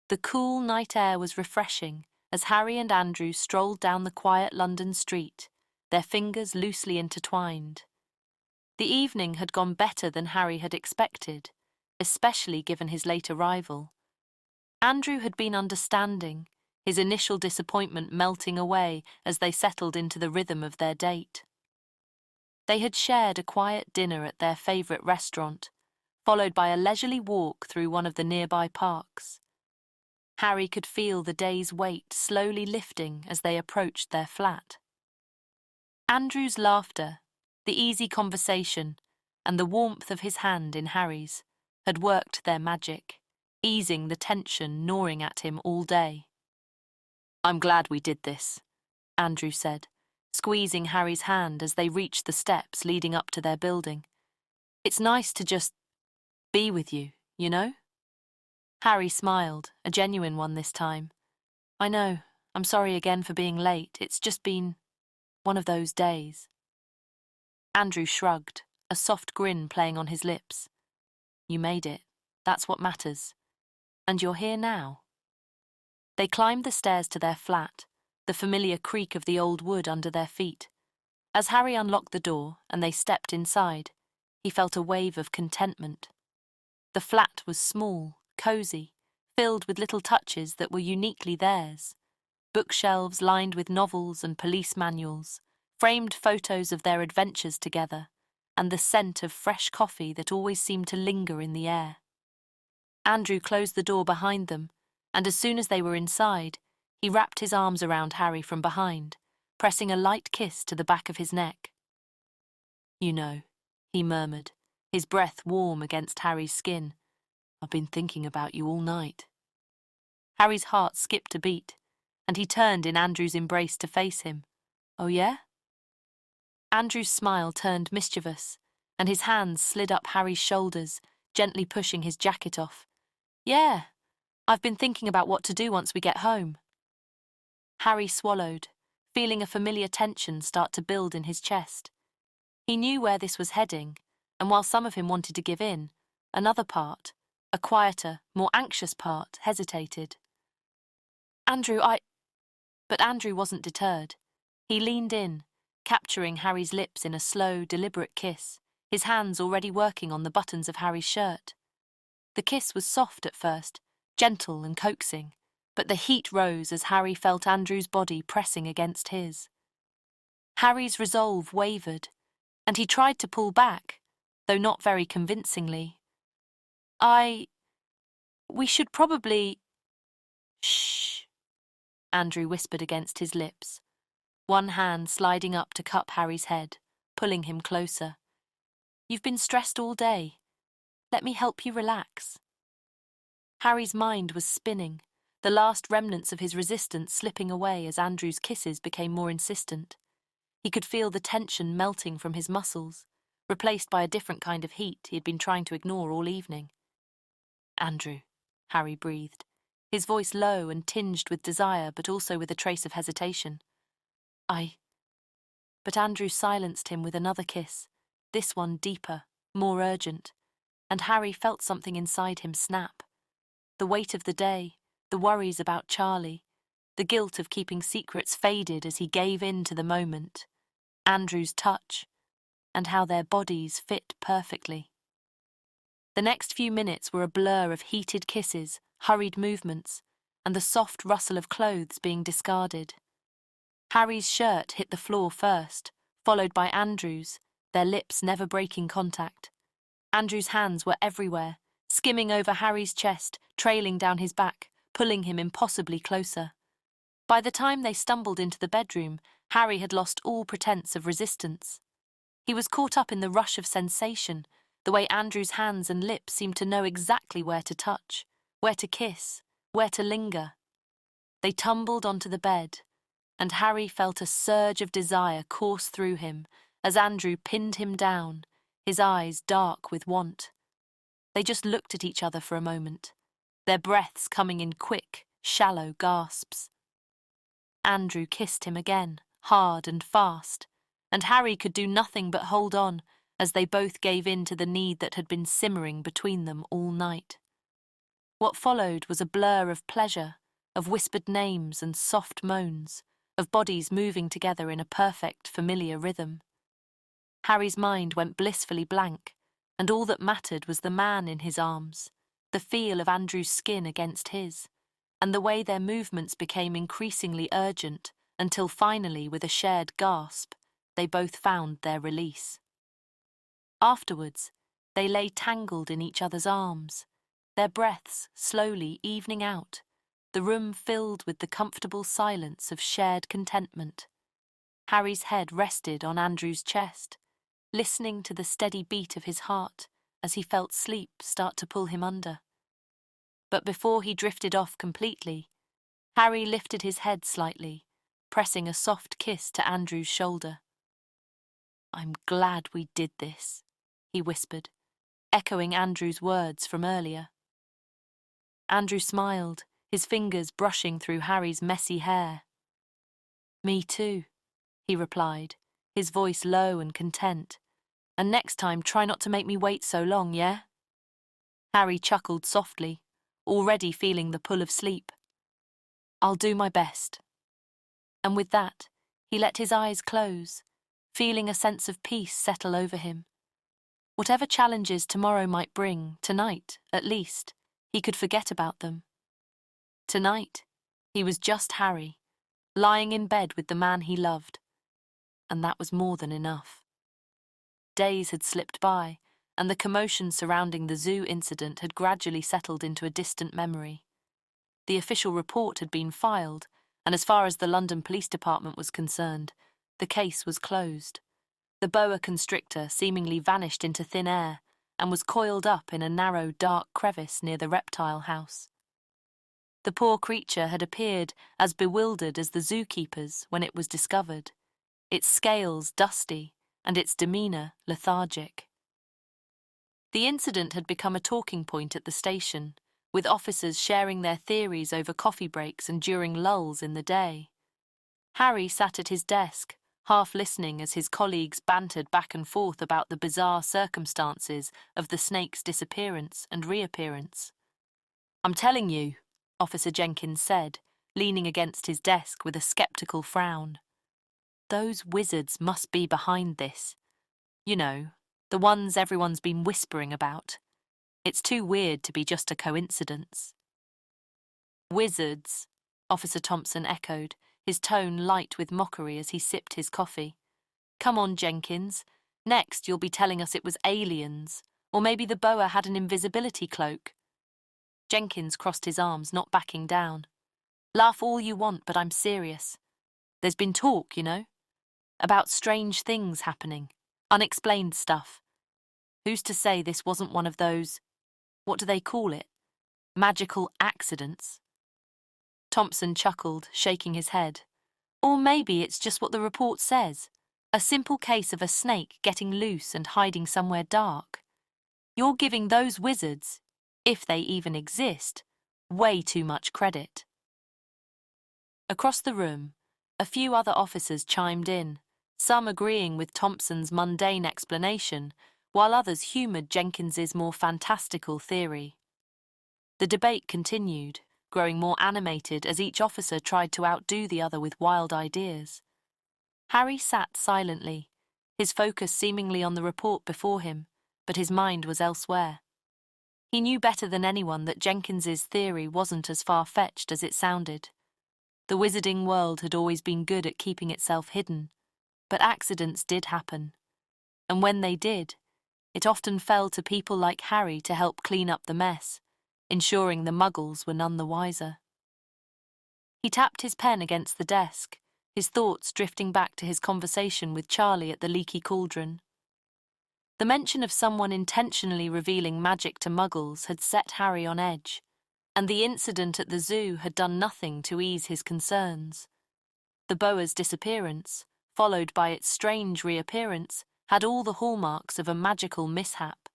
The cool night air was refreshing as Harry and Andrew strolled down the quiet London street, their fingers loosely intertwined. The evening had gone better than Harry had expected, especially given his late arrival. Andrew had been understanding, his initial disappointment melting away as they settled into the rhythm of their date. They had shared a quiet dinner at their favourite restaurant, followed by a leisurely walk through one of the nearby parks. Harry could feel the day's weight slowly lifting as they approached their flat. Andrew's laughter, the easy conversation, and the warmth of his hand in Harry's had worked their magic, easing the tension gnawing at him all day. "I'm glad we did this," Andrew said, squeezing Harry's hand as they reached the steps leading up to their building. "It's nice to just be with you, you know?" Harry smiled, a genuine one this time. "I know, I'm sorry again for being late. It's just been one of those days." Andrew shrugged, a soft grin playing on his lips. "You made it. That's what matters. And you're here now." They climbed the stairs to their flat, the familiar creak of the old wood under their feet. As Harry unlocked the door and they stepped inside, he felt a wave of contentment. The flat was small, cosy, filled with little touches that were uniquely theirs. Bookshelves lined with novels and police manuals, framed photos of their adventures together, and the scent of fresh coffee that always seemed to linger in the air. Andrew closed the door behind them, and as soon as they were inside, he wrapped his arms around Harry from behind, pressing a light kiss to the back of his neck. "You know," he murmured, his breath warm against Harry's skin, "I've been thinking about you all night." Harry's heart skipped a beat, and he turned in Andrew's embrace to face him. "Oh yeah?" Andrew's smile turned mischievous, and his hands slid up Harry's shoulders, gently pushing his jacket off. "Yeah, I've been thinking about what to do once we get home." Harry swallowed, feeling a familiar tension start to build in his chest. He knew where this was heading, and while some of him wanted to give in, another part, a quieter, more anxious part, hesitated. But Andrew wasn't deterred. He leaned in, capturing Harry's lips in a slow, deliberate kiss, his hands already working on the buttons of Harry's shirt. The kiss was soft at first, gentle and coaxing, but the heat rose as Harry felt Andrew's body pressing against his. Harry's resolve wavered, and he tried to pull back, though not very convincingly. We should probably—" "Shh," Andrew whispered against his lips, one hand sliding up to cup Harry's head, pulling him closer. "You've been stressed all day. Let me help you relax." Harry's mind was spinning, the last remnants of his resistance slipping away as Andrew's kisses became more insistent. He could feel the tension melting from his muscles, replaced by a different kind of heat he had been trying to ignore all evening. "Andrew," Harry breathed, his voice low and tinged with desire but also with a trace of hesitation. But Andrew silenced him with another kiss, this one deeper, more urgent, and Harry felt something inside him snap. The weight of the day, the worries about Charlie, the guilt of keeping secrets faded as he gave in to the moment, Andrew's touch, and how their bodies fit perfectly. The next few minutes were a blur of heated kisses, hurried movements, and the soft rustle of clothes being discarded. Harry's shirt hit the floor first, followed by Andrew's, their lips never breaking contact. Andrew's hands were everywhere, skimming over Harry's chest, trailing down his back, pulling him impossibly closer. By the time they stumbled into the bedroom, Harry had lost all pretense of resistance. He was caught up in the rush of sensation, the way Andrew's hands and lips seemed to know exactly where to touch, where to kiss, where to linger. They tumbled onto the bed, and Harry felt a surge of desire course through him as Andrew pinned him down, his eyes dark with want. They just looked at each other for a moment, their breaths coming in quick, shallow gasps. Andrew kissed him again, hard and fast, and Harry could do nothing but hold on as they both gave in to the need that had been simmering between them all night. What followed was a blur of pleasure, of whispered names and soft moans, of bodies moving together in a perfect, familiar rhythm. Harry's mind went blissfully blank, and all that mattered was the man in his arms, the feel of Andrew's skin against his, and the way their movements became increasingly urgent until finally, with a shared gasp, they both found their release. Afterwards, they lay tangled in each other's arms, their breaths slowly evening out, the room filled with the comfortable silence of shared contentment. Harry's head rested on Andrew's chest, listening to the steady beat of his heart as he felt sleep start to pull him under. But before he drifted off completely, Harry lifted his head slightly, pressing a soft kiss to Andrew's shoulder. "I'm glad we did this," he whispered, echoing Andrew's words from earlier. Andrew smiled, his fingers brushing through Harry's messy hair. "Me too," he replied, his voice low and content. "And next time try not to make me wait so long, yeah?" Harry chuckled softly, already feeling the pull of sleep. "I'll do my best." And with that, he let his eyes close, feeling a sense of peace settle over him. Whatever challenges tomorrow might bring, tonight, at least, he could forget about them. Tonight, he was just Harry, lying in bed with the man he loved. And that was more than enough. Days had slipped by, and the commotion surrounding the zoo incident had gradually settled into a distant memory. The official report had been filed, and as far as the London Police Department was concerned, the case was closed. The boa constrictor seemingly vanished into thin air and was coiled up in a narrow, dark crevice near the reptile house. The poor creature had appeared as bewildered as the zookeepers when it was discovered, its scales dusty and its demeanour lethargic. The incident had become a talking point at the station, with officers sharing their theories over coffee breaks and during lulls in the day. Harry sat at his desk, half listening as his colleagues bantered back and forth about the bizarre circumstances of the snake's disappearance and reappearance. "I'm telling you," Officer Jenkins said, leaning against his desk with a sceptical frown. "Those wizards must be behind this. You know, the ones everyone's been whispering about. It's too weird to be just a coincidence." "Wizards," Officer Thompson echoed, his tone light with mockery as he sipped his coffee. "Come on, Jenkins. Next, you'll be telling us it was aliens, or maybe the boa had an invisibility cloak." Jenkins crossed his arms, not backing down. "Laugh all you want, but I'm serious. There's been talk, you know, about strange things happening, unexplained stuff. Who's to say this wasn't one of those, what do they call it, magical accidents?" Thompson chuckled, shaking his head. "Or maybe it's just what the report says, a simple case of a snake getting loose and hiding somewhere dark. You're giving those wizards, if they even exist, way too much credit." Across the room, a few other officers chimed in, some agreeing with Thompson's mundane explanation, while others humoured Jenkins's more fantastical theory. The debate continued, growing more animated as each officer tried to outdo the other with wild ideas. Harry sat silently, his focus seemingly on the report before him, but his mind was elsewhere. He knew better than anyone that Jenkins's theory wasn't as far-fetched as it sounded. The wizarding world had always been good at keeping itself hidden, but accidents did happen. And when they did, it often fell to people like Harry to help clean up the mess, ensuring the muggles were none the wiser. He tapped his pen against the desk, his thoughts drifting back to his conversation with Charlie at the Leaky Cauldron. The mention of someone intentionally revealing magic to muggles had set Harry on edge, and the incident at the zoo had done nothing to ease his concerns. The boa's disappearance, followed by its strange reappearance, had all the hallmarks of a magical mishap.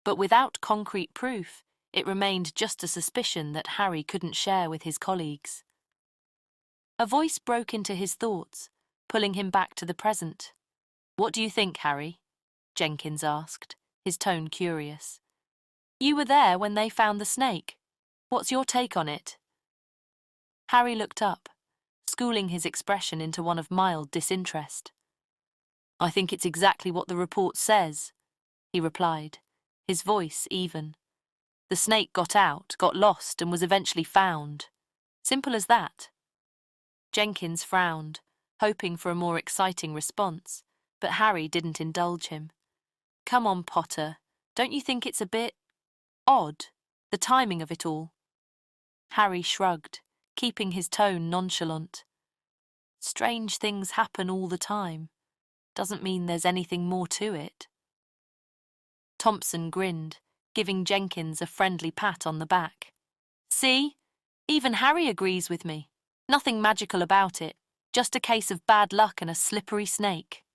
But without concrete proof, it remained just a suspicion that Harry couldn't share with his colleagues. A voice broke into his thoughts, pulling him back to the present. "What do you think, Harry?" Jenkins asked, his tone curious. "You were there when they found the snake." What's your take on it? Harry looked up, schooling his expression into one of mild disinterest. I think it's exactly what the report says, he replied, his voice even. The snake got out, got lost, and was eventually found. Simple as that. Jenkins frowned, hoping for a more exciting response, but Harry didn't indulge him. Come on, Potter, don't you think it's a bit odd, the timing of it all? Harry shrugged, keeping his tone nonchalant. Strange things happen all the time. Doesn't mean there's anything more to it. Thompson grinned, giving Jenkins a friendly pat on the back. See? Even Harry agrees with me. Nothing magical about it, just a case of bad luck and a slippery snake.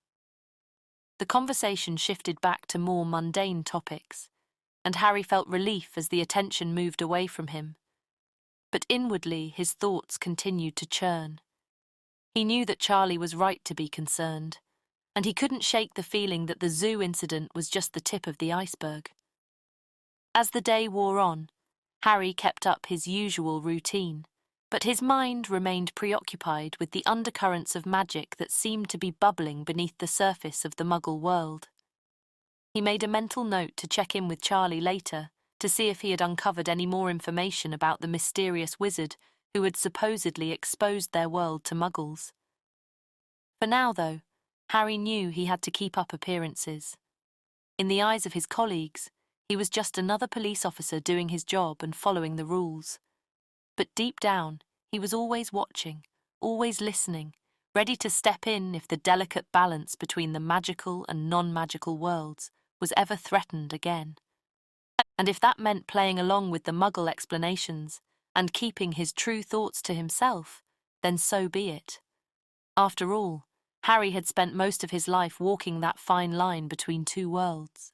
The conversation shifted back to more mundane topics, and Harry felt relief as the attention moved away from him. But inwardly his thoughts continued to churn. He knew that Charlie was right to be concerned, and he couldn't shake the feeling that the zoo incident was just the tip of the iceberg. As the day wore on, Harry kept up his usual routine, but his mind remained preoccupied with the undercurrents of magic that seemed to be bubbling beneath the surface of the Muggle world. He made a mental note to check in with Charlie later to see if he had uncovered any more information about the mysterious wizard who had supposedly exposed their world to Muggles. For now, though, Harry knew he had to keep up appearances. In the eyes of his colleagues, he was just another police officer doing his job and following the rules. But deep down, he was always watching, always listening, ready to step in if the delicate balance between the magical and non-magical worlds was ever threatened again. And if that meant playing along with the Muggle explanations and keeping his true thoughts to himself, then so be it. After all, Harry had spent most of his life walking that fine line between two worlds.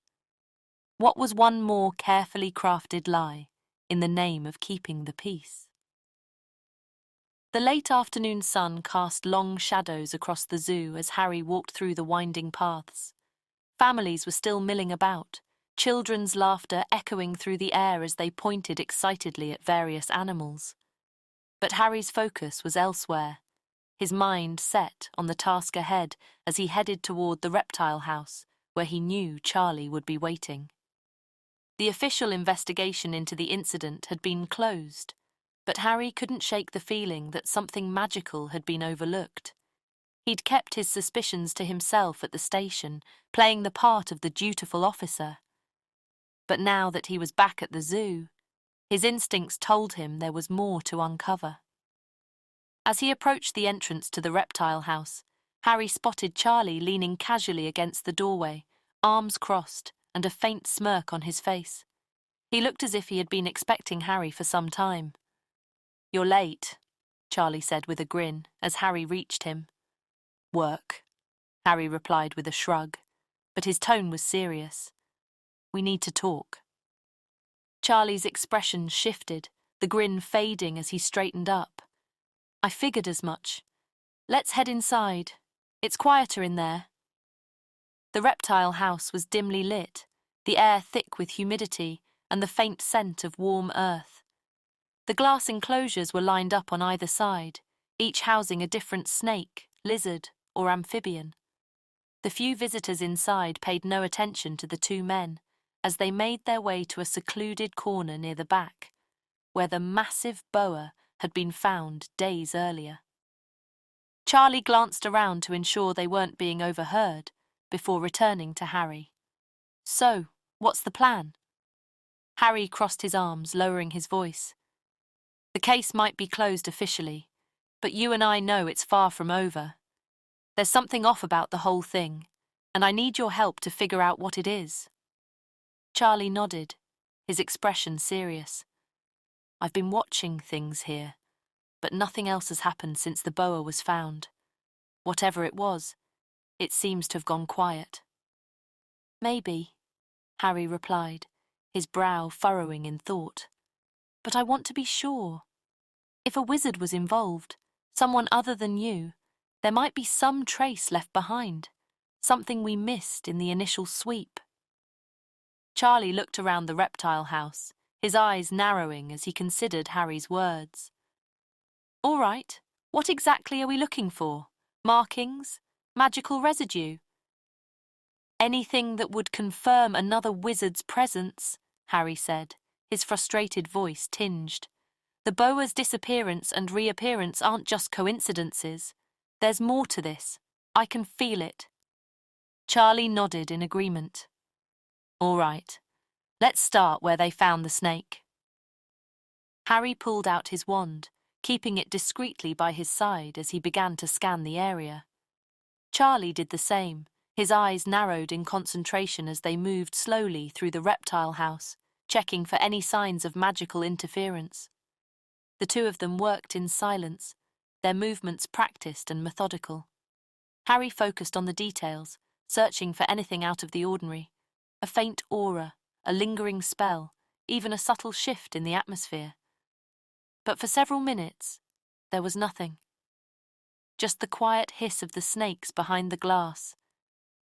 What was one more carefully crafted lie in the name of keeping the peace? The late afternoon sun cast long shadows across the zoo as Harry walked through the winding paths. Families were still milling about, children's laughter echoing through the air as they pointed excitedly at various animals. But Harry's focus was elsewhere, his mind set on the task ahead as he headed toward the reptile house, where he knew Charlie would be waiting. The official investigation into the incident had been closed, but Harry couldn't shake the feeling that something magical had been overlooked. He'd kept his suspicions to himself at the station, playing the part of the dutiful officer. But now that he was back at the zoo, his instincts told him there was more to uncover. As he approached the entrance to the reptile house, Harry spotted Charlie leaning casually against the doorway, arms crossed and a faint smirk on his face. He looked as if he had been expecting Harry for some time. "You're late," Charlie said with a grin as Harry reached him. "Work," Harry replied with a shrug, but his tone was serious. "We need to talk." Charlie's expression shifted, the grin fading as he straightened up. "I figured as much. Let's head inside. It's quieter in there." The reptile house was dimly lit, the air thick with humidity and the faint scent of warm earth. The glass enclosures were lined up on either side, each housing a different snake, lizard, or amphibian. The few visitors inside paid no attention to the two men as they made their way to a secluded corner near the back, where the massive boa had been found days earlier. Charlie glanced around to ensure they weren't being overheard before returning to Harry. "So, what's the plan?" Harry crossed his arms, lowering his voice. "The case might be closed officially, but you and I know it's far from over. There's something off about the whole thing, and I need your help to figure out what it is." Charlie nodded, his expression serious. "I've been watching things here, but nothing else has happened since the boa was found. Whatever it was, it seems to have gone quiet." "Maybe," Harry replied, his brow furrowing in thought. "But I want to be sure. If a wizard was involved, someone other than you, there might be some trace left behind, something we missed in the initial sweep." Charlie looked around the reptile house, his eyes narrowing as he considered Harry's words. "All right, what exactly are we looking for? Markings? Magical residue?" "Anything that would confirm another wizard's presence," Harry said, his frustrated voice tinged. "The boa's disappearance and reappearance aren't just coincidences. There's more to this. I can feel it." Charlie nodded in agreement. "All right, let's start where they found the snake." Harry pulled out his wand, keeping it discreetly by his side as he began to scan the area. Charlie did the same, his eyes narrowed in concentration as they moved slowly through the reptile house, checking for any signs of magical interference. The two of them worked in silence, their movements practiced and methodical. Harry focused on the details, searching for anything out of the ordinary, a faint aura, a lingering spell, even a subtle shift in the atmosphere. But for several minutes, there was nothing. Just the quiet hiss of the snakes behind the glass,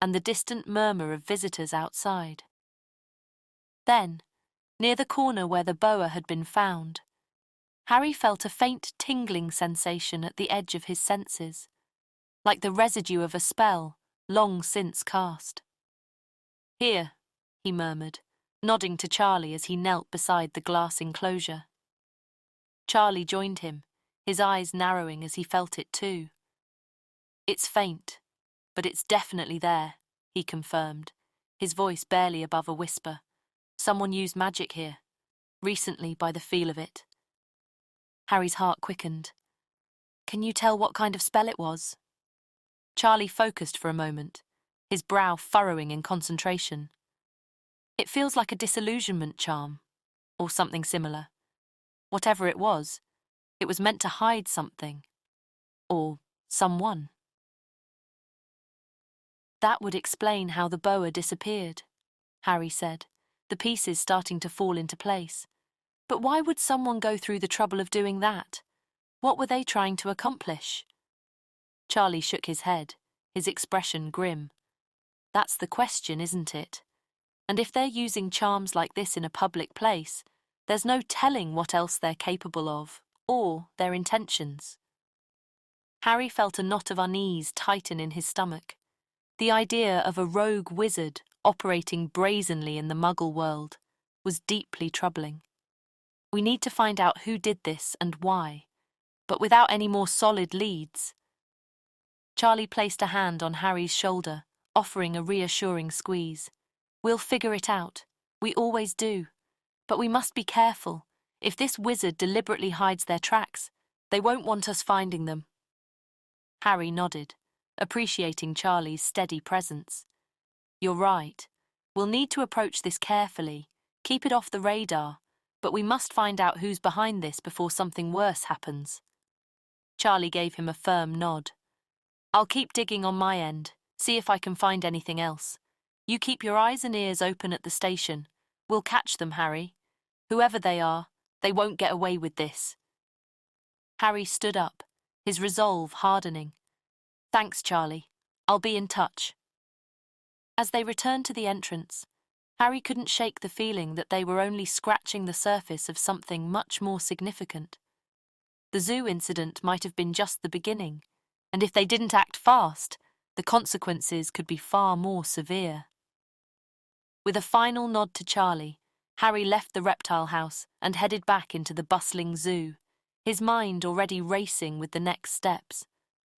and the distant murmur of visitors outside. Then, near the corner where the boa had been found, Harry felt a faint tingling sensation at the edge of his senses, like the residue of a spell long since cast. "Here," he murmured, nodding to Charlie as he knelt beside the glass enclosure. Charlie joined him, his eyes narrowing as he felt it too. "It's faint, but it's definitely there," he confirmed, his voice barely above a whisper. "Someone used magic here, recently by the feel of it." Harry's heart quickened. "Can you tell what kind of spell it was?" Charlie focused for a moment, his brow furrowing in concentration. "It feels like a disillusionment charm, or something similar. Whatever it was meant to hide something, or someone." "That would explain how the boa disappeared," Harry said, the pieces starting to fall into place. "But why would someone go through the trouble of doing that? What were they trying to accomplish?" Charlie shook his head, his expression grim. "That's the question, isn't it? And if they're using charms like this in a public place, there's no telling what else they're capable of, or their intentions." Harry felt a knot of unease tighten in his stomach. The idea of a rogue wizard operating brazenly in the Muggle world was deeply troubling. "We need to find out who did this and why, but without any more solid leads." Charlie placed a hand on Harry's shoulder, offering a reassuring squeeze. "We'll figure it out. We always do. But we must be careful. If this wizard deliberately hides their tracks, they won't want us finding them." Harry nodded, appreciating Charlie's steady presence. "You're right. We'll need to approach this carefully, keep it off the radar, but we must find out who's behind this before something worse happens." Charlie gave him a firm nod. "I'll keep digging on my end, see if I can find anything else. You keep your eyes and ears open at the station. We'll catch them, Harry. Whoever they are, they won't get away with this." Harry stood up, his resolve hardening. "Thanks, Charlie. I'll be in touch." As they returned to the entrance, Harry couldn't shake the feeling that they were only scratching the surface of something much more significant. The zoo incident might have been just the beginning, and if they didn't act fast, the consequences could be far more severe. With a final nod to Charlie, Harry left the reptile house and headed back into the bustling zoo, his mind already racing with the next steps.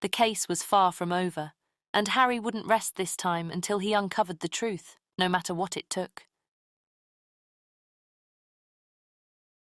The case was far from over, and Harry wouldn't rest this time until he uncovered the truth, no matter what it took.